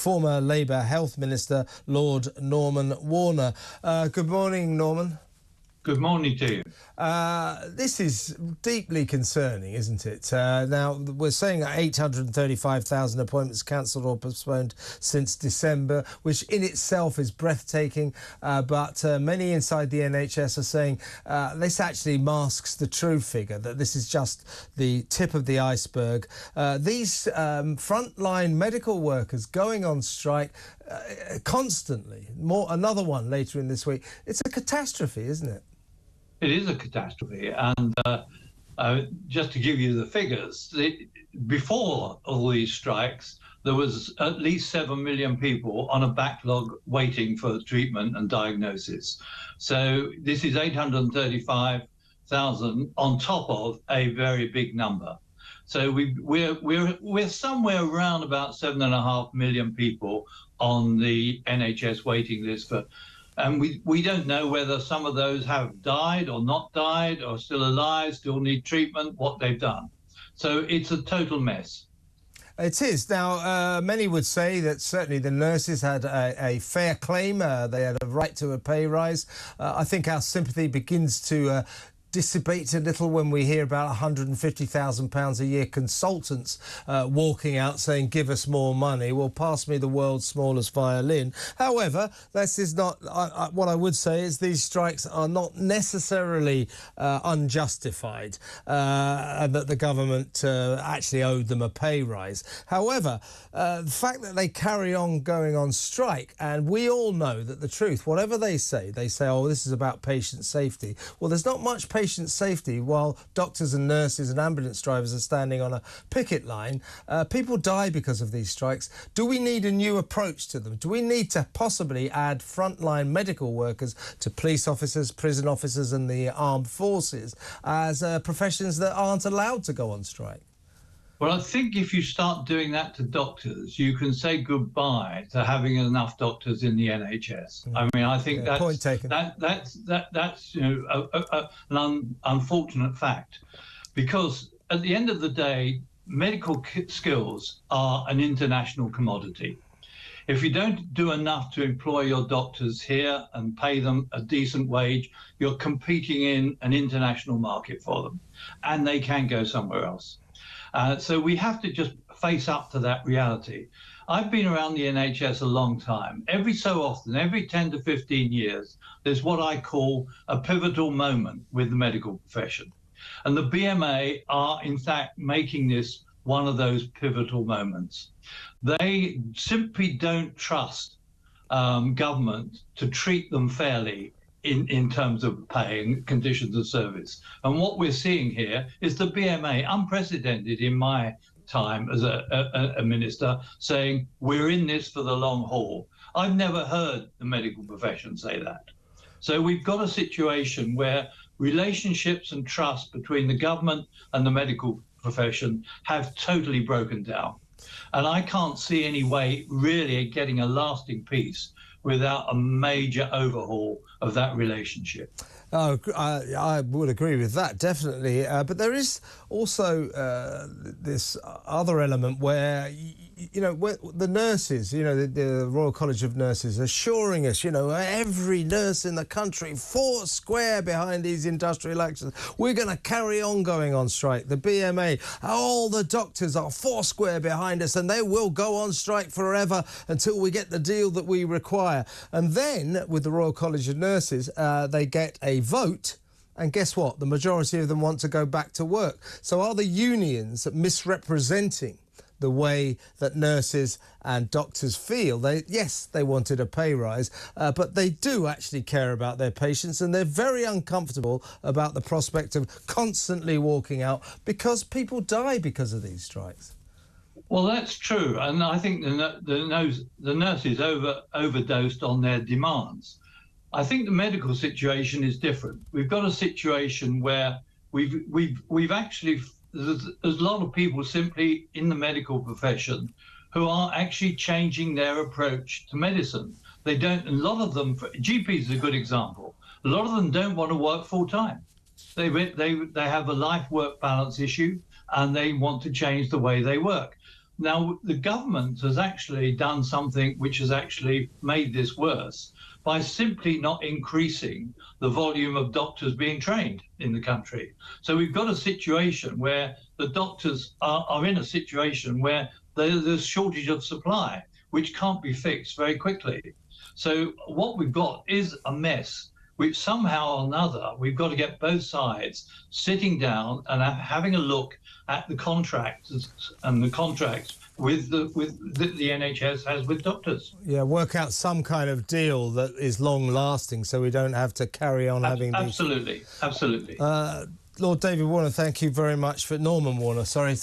former Labour Health Minister, Lord Norman Warner. Good morning, Norman. Good morning to you. This is deeply concerning, isn't it? Now, we're saying 835,000 appointments cancelled or postponed since December, which in itself is breathtaking. But many inside the NHS are saying this actually masks the true figure, that this is just the tip of the iceberg. These frontline medical workers going on strike constantly. Another one later in this week. It's a catastrophe, isn't it? It is a catastrophe, and just to give you the figures, before all these strikes, there was at least 7 million people on a backlog waiting for treatment and diagnosis. So this is 835,000 on top of a very big number. So we're somewhere around about 7.5 million people on the NHS waiting list for. And we don't know whether some of those have died or not died or still alive, still need treatment, what they've done. So it's a total mess. It is. Now, many would say that certainly the nurses had a fair claim. They had a right to a pay rise. I think our sympathy begins to dissipate a little when we hear about £150,000 a year consultants walking out saying, give us more money. Well, pass me the world's smallest violin. However, this is not what I would say is these strikes are not necessarily unjustified and that the government actually owed them a pay rise. However, the fact that they carry on going on strike, and we all know that the truth, whatever they say, oh, this is about patient safety. Well, there's not much patient safety while doctors and nurses and ambulance drivers are standing on a picket line. People die because of these strikes. Do we need a new approach to them? Do we need to possibly add frontline medical workers to police officers, prison officers and the armed forces as professions that aren't allowed to go on strike? Well, I think if you start doing that to doctors, you can say goodbye to having enough doctors in the NHS. I mean, I think that's point taken. That's an unfortunate fact, because at the end of the day, medical skills are an international commodity. If you don't do enough to employ your doctors here and pay them a decent wage, you're competing in an international market for them, and they can go somewhere else. So we have to just face up to that reality. I've been around the NHS a long time. Every so often, every 10 to 15 years, there's what I call a pivotal moment with the medical profession. And the BMA are, in fact, making this one of those pivotal moments. They simply don't trust government to treat them fairly in terms of pay and conditions of service. And what we're seeing here is the BMA, unprecedented in my time as a minister, saying we're in this for the long haul. I've never heard the medical profession say that. So we've got a situation where relationships and trust between the government and the medical profession have totally broken down. And I can't see any way really getting a lasting peace without a major overhaul of that relationship. Oh, I would agree with that, definitely. But there is also this other element where, where the nurses, the Royal College of Nurses assuring us, every nurse in the country four square behind these industrial actions. We're going to carry on going on strike. The BMA, all the doctors are four square behind us and they will go on strike forever until we get the deal that we require. And then with the Royal College of Nurses, they get a vote, and guess what? The majority of them want to go back to work. So are the unions misrepresenting the way that nurses and doctors feel? Yes, they wanted a pay rise, but they do actually care about their patients, and they're very uncomfortable about the prospect of constantly walking out because people die because of these strikes. Well, that's true, and I think the nurses overdosed on their demands. I think the medical situation is different. We've got a situation where we've actually, there's a lot of people simply in the medical profession who are actually changing their approach to medicine. They don't, a lot of them, GPs is a good example. A lot of them don't want to work full time. They have a life-work balance issue and they want to change the way they work. Now, the government has actually done something which has actually made this worse by simply not increasing the volume of doctors being trained in the country. So we've got a situation where the doctors are in a situation where there's a shortage of supply, which can't be fixed very quickly. So what we've got is a mess, which somehow or another, we've got to get both sides sitting down and having a look at the contracts and the contracts with the NHS has with doctors. Yeah, work out some kind of deal that is long-lasting, so we don't have to carry on having these. Absolutely. Lord David Warner, thank you very much. Norman Warner, sorry.